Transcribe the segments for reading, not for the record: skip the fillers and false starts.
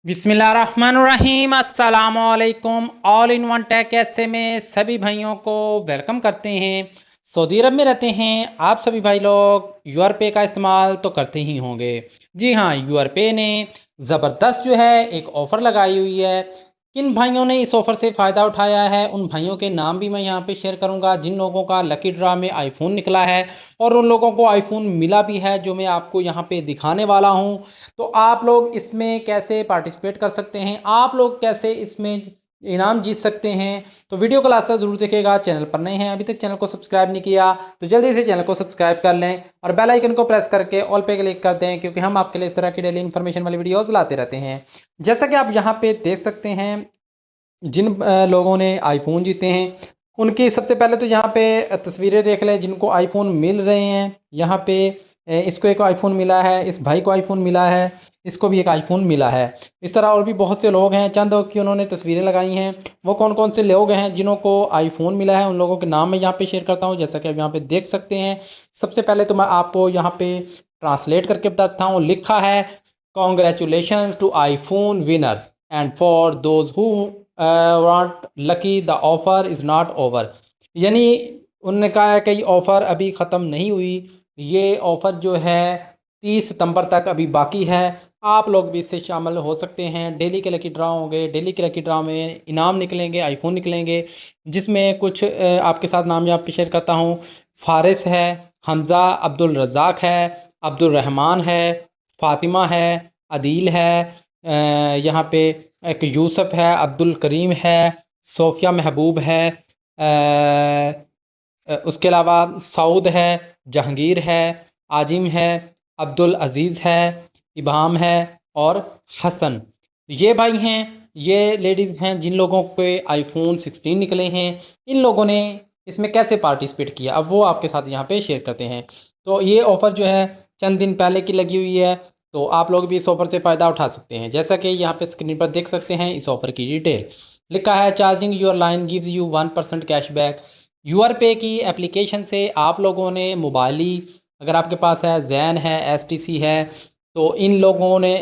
बिस्मिल्लाहिर्रहमानिर्रहीम अस्सलामुअलैकुम। All in one take ऐसे में सभी भाइयों को वेलकम करते हैं। सऊदी अरब में रहते हैं आप सभी भाई लोग यूआरपे का इस्तेमाल तो करते ही होंगे। जी हाँ, यूआरपे ने ज़बरदस्त जो है एक ऑफ़र लगाई हुई है। किन भाइयों ने इस ऑफ़र से फ़ायदा उठाया है उन भाइयों के नाम भी मैं यहाँ पे शेयर करूँगा जिन लोगों का लकी ड्रा में आईफ़ोन निकला है और उन लोगों को आईफ़ोन मिला भी है, जो मैं आपको यहाँ पे दिखाने वाला हूँ। तो आप लोग इसमें कैसे पार्टिसिपेट कर सकते हैं, आप लोग कैसे इसमें इनाम जीत सकते हैं, तो वीडियो को लास्ट तक जरूर देखिएगा। चैनल पर नए हैं, अभी तक चैनल को सब्सक्राइब नहीं किया तो जल्दी से चैनल को सब्सक्राइब कर लें और बेल आइकन को प्रेस करके ऑल पे क्लिक कर दें, क्योंकि हम आपके लिए इस तरह की डेली इन्फॉर्मेशन वाली वीडियोस लाते रहते हैं। जैसा कि आप यहाँ पे देख सकते हैं, जिन लोगों ने आईफोन जीते हैं उनकी सबसे पहले तो यहाँ पे तस्वीरें देख लें। जिनको आईफोन मिल रहे हैं यहाँ पे इसको एक आईफोन मिला है, इस भाई को आईफोन मिला है, इसको भी एक आईफोन मिला है। इस तरह और भी बहुत से लोग हैं, चंद की उन्होंने तस्वीरें लगाई हैं। वो कौन कौन से लोग हैं जिन्हों को आईफोन मिला है, उन लोगों के नाम मैं यहाँ पे शेयर करता हूँ, जैसा कि आप यहाँ पे देख सकते हैं। सबसे पहले तो मैं आपको यहाँ पे ट्रांसलेट करके बताता हूँ। लिखा है, congratulations to iPhone winners and for those who want lucky the offer is not over. यानी उन्होंने कहा है कि ये ऑफ़र अभी ख़त्म नहीं हुई, ये ऑफ़र जो है 30 सितंबर तक अभी बाकी है। आप लोग भी इससे शामिल हो सकते हैं। डेली के लकी ड्रा होंगे, डेली के लकी ड्रा में इनाम निकलेंगे, आईफोन निकलेंगे, जिसमें कुछ आपके साथ नाम यहाँ पे शेयर करता हूँ। फारिस है, हमज़ा, अब्दुल रज़ाक है, अब्दुल रहमान है, फ़ातिमा है, अदील है, यहाँ पे एक यूसुफ है, अब्दुल करीम है, सोफ़िया महबूब है, उसके अलावा सऊद है, जहांगीर है, आजिम है, अब्दुल अज़ीज़ है, इबाम है और हसन। ये भाई हैं, ये लेडीज़ हैं जिन लोगों के आईफोन 16 निकले हैं। इन लोगों ने इसमें कैसे पार्टिसिपेट किया, अब वो आपके साथ यहाँ पे शेयर करते हैं। तो ये ऑफ़र जो है चंद दिन पहले की लगी हुई है, तो आप लोग भी इस ऑफ़र से फ़ायदा उठा सकते हैं। जैसा कि यहाँ पे स्क्रीन पर देख सकते हैं, इस ऑफ़र की डिटेल लिखा है, charging your line gives you 1% cashback. यूआरपे की एप्लीकेशन से आप लोगों ने मोबाइली, अगर आपके पास है, जैन है, एसटीसी है, तो इन लोगों ने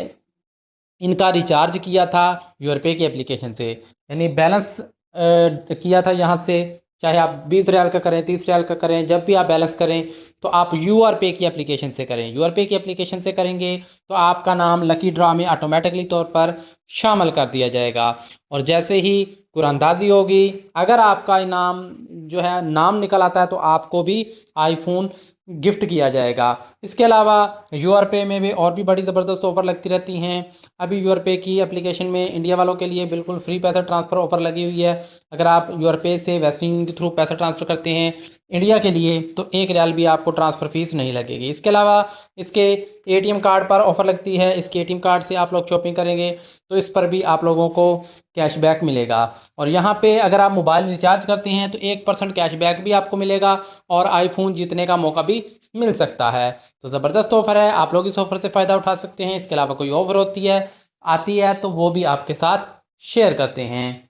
इनका रिचार्ज किया था यूआरपे की एप्लीकेशन से, यानी बैलेंस किया था यहाँ से। चाहे आप 20 रियाल का करें, 30 रियाल का करें, जब भी आप बैलेंस करें तो आप यूआरपे की एप्लीकेशन से करें। यूआरपे की एप्लीकेशन से करेंगे तो आपका नाम लकी ड्रा में ऑटोमेटिकली तौर पर शामिल कर दिया जाएगा। और जैसे ही कुरानंदाजी होगी, अगर आपका इनाम जो है नाम निकल आता है, तो आपको भी आईफोन गिफ्ट किया जाएगा। इसके अलावा यूआरपे में भी और भी बड़ी ज़बरदस्त ऑफ़र लगती रहती हैं। अभी यूआरपे की एप्लीकेशन में इंडिया वालों के लिए बिल्कुल फ्री पैसा ट्रांसफ़र ऑफ़र लगी हुई है। अगर आप यूआरपे से वेस्टर्न यूनियन के थ्रू पैसा ट्रांसफ़र करते हैं इंडिया के लिए, तो 1 रियाल भी आपको ट्रांसफ़र फ़ीस नहीं लगेगी। इसके अलावा इसके एटीएम कार्ड पर ऑफ़र लगती है। इसके एटीएम कार्ड से आप लोग शॉपिंग करेंगे तो इस पर भी आप लोगों को कैशबैक मिलेगा। और यहाँ पे अगर आप मोबाइल रिचार्ज करते हैं तो 1% कैशबैक भी आपको मिलेगा और आईफोन जीतने का मौका भी मिल सकता है। तो ज़बरदस्त ऑफ़र है, आप लोग इस ऑफ़र से फ़ायदा उठा सकते हैं। इसके अलावा कोई ऑफ़र आती है तो वो भी आपके साथ शेयर करते हैं।